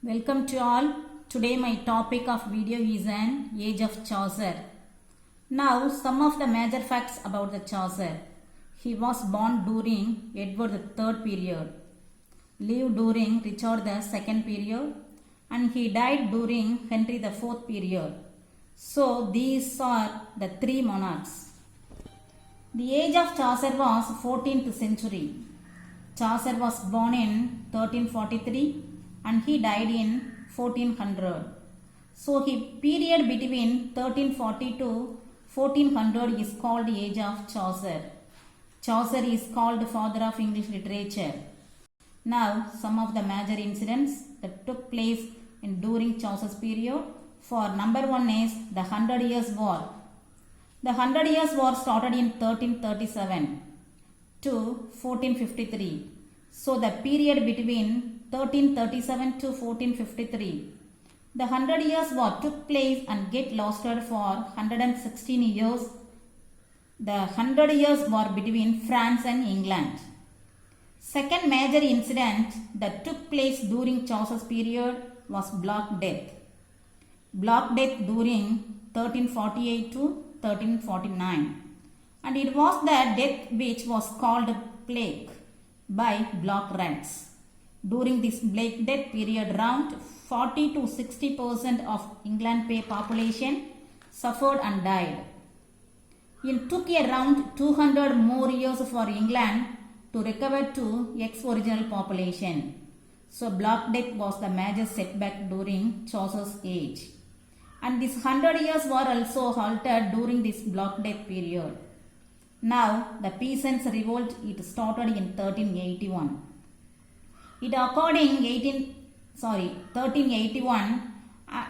Welcome to all. Today my topic of video is an age of Chaucer. Now some of the major facts about the Chaucer. He was born during Edward III period, lived during Richard II period, and he died during Henry IV period. So these are the three monarchs. The age of Chaucer was 14th century. Chaucer was born in 1343 and he died in 1400. So his period between 1340 to 1400 is called the age of Chaucer. Chaucer is called father of English literature. Now some of the major incidents that took place during Chaucer's period. For number one is the 100 Years' War. The 100 Years' War started in 1337 to 1453. So the period between 1337 to 1453, the 100 Years' War took place and get lasted for 116 years. The 100 Years' War between France and England. Second major incident that took place during Chaucer's period was Black Death. Black Death during 1348 to 1349, and it was the death which was called plague by black rats. During this Black Death period, around 40 to 60% of England population suffered and died. It took around 200 more years for England to recover to ex-original population. So Black Death was the major setback during Chaucer's age. And this 100 Years' War also halted during this Black Death period. Now the peasants' revolt, it started in 1381. It occurred in 1381.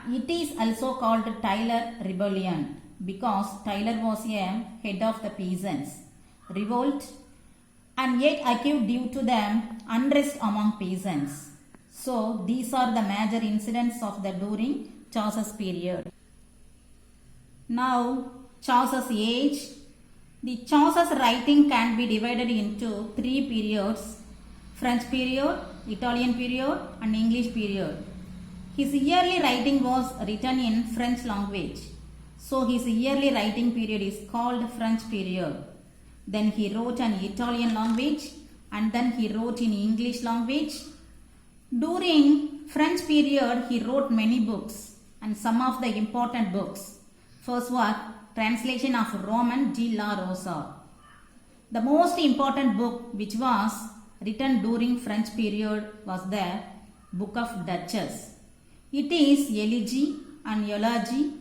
It is also called Tyler Rebellion because Tyler was a head of the peasants' revolt and yet accused due to the unrest among peasants. So these are the major incidents of the during Chaucer's period. Now Chaucer's age. The Chaucer's writing can be divided into three periods: French period, Italian period and English period. His yearly writing was written in French language. So his yearly writing period is called French period. Then he wrote in Italian language and then he wrote in English language. During French period he wrote many books and some of the important books. First was translation of Roman de la Rosa. The most important book which was written during French period was the Book of Duchess. It is elegy and eulogy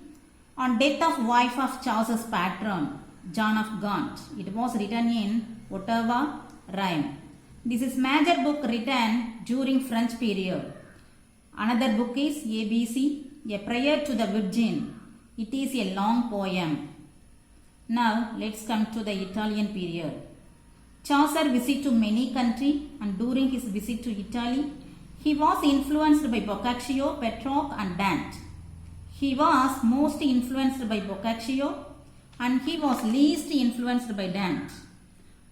on death of wife of Chaucer's patron, John of Gaunt. It was written in Ottawa, Rhine. This is major book written during French period. Another book is ABC, a prayer to the Virgin. It is a long poem. Now let's come to the Italian period. Chaucer visited to many countries, and during his visit to Italy, he was influenced by Boccaccio, Petrarch and Dante. He was most influenced by Boccaccio and he was least influenced by Dante.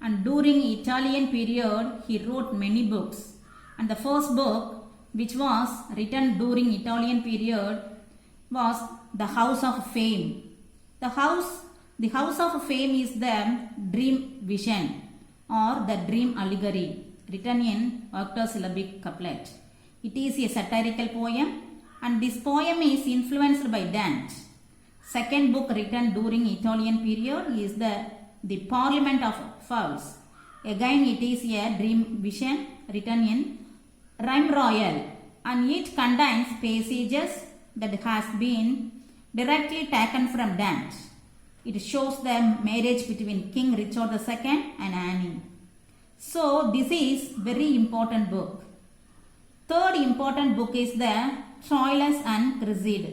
And during Italian period, he wrote many books. And the first book which was written during Italian period was The House of Fame. The House of Fame is the dream vision or the dream allegory written in octosyllabic couplet. It is a satirical poem and this poem is influenced by Dante. Second book written during Italian period is the Parliament of Fowls. Again it is a dream vision written in rhyme royal and it contains passages that has been directly taken from Dante. It shows the marriage between King Richard II and Anne. So this is very important book. Third important book is the Troilus and Cressida.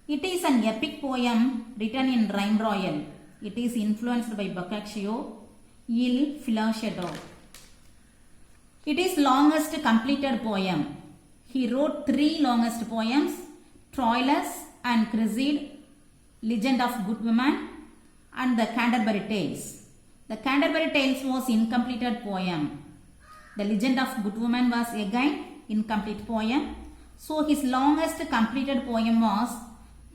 It is an epic poem written in rhyme royal. It is influenced by Boccaccio, Il Filasciato. It is longest completed poem. He wrote three longest poems: Troilus and Cressida, Legend of Good Woman and the Canterbury Tales. The Canterbury Tales was incompleted poem. The Legend of Good Woman was again incomplete poem. So his longest completed poem was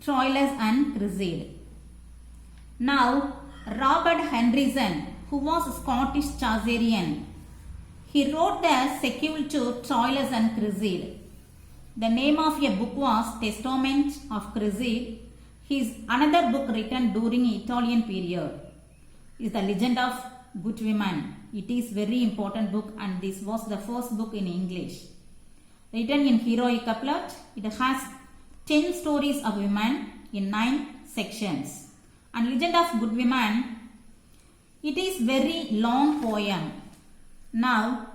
Troilus and Cressida. Now, Robert Henryson, who was a Scottish Chaucerian, he wrote the sequel to Troilus and Cressida. The name of a book was Testament of Cressida. His another book written during Italian period is The Legend of Good Women. It is very important book and this was the first book in English. Written in heroic couplet, it has 10 stories of women in 9 sections. And Legend of Good Women, it is very long poem. Now,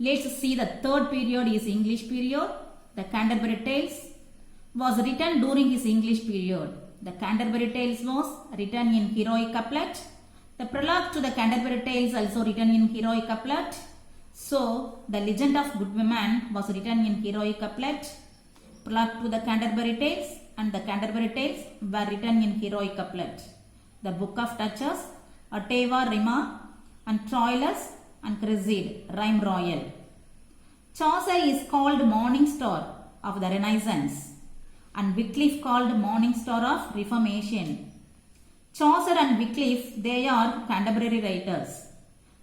let's see the third period is English period. The Canterbury Tales was written during his English period. The Canterbury Tales was written in heroic couplet. The prologue to the Canterbury Tales also written in heroic couplet. So, the Legend of Good Women was written in heroic couplet. Prologue to the Canterbury Tales and the Canterbury Tales were written in heroic couplet. The Book of Duchess, Ottava Rima and Troilus and Cressida, Rime Royal. Chaucer is called Morning Star of the Renaissance and Wycliffe called Morning Star of Reformation. Chaucer and Wycliffe, they are contemporary writers.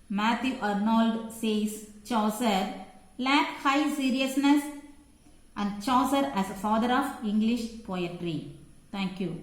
Matthew Arnold says Chaucer lacked high seriousness and Chaucer as a father of English poetry. Thank you.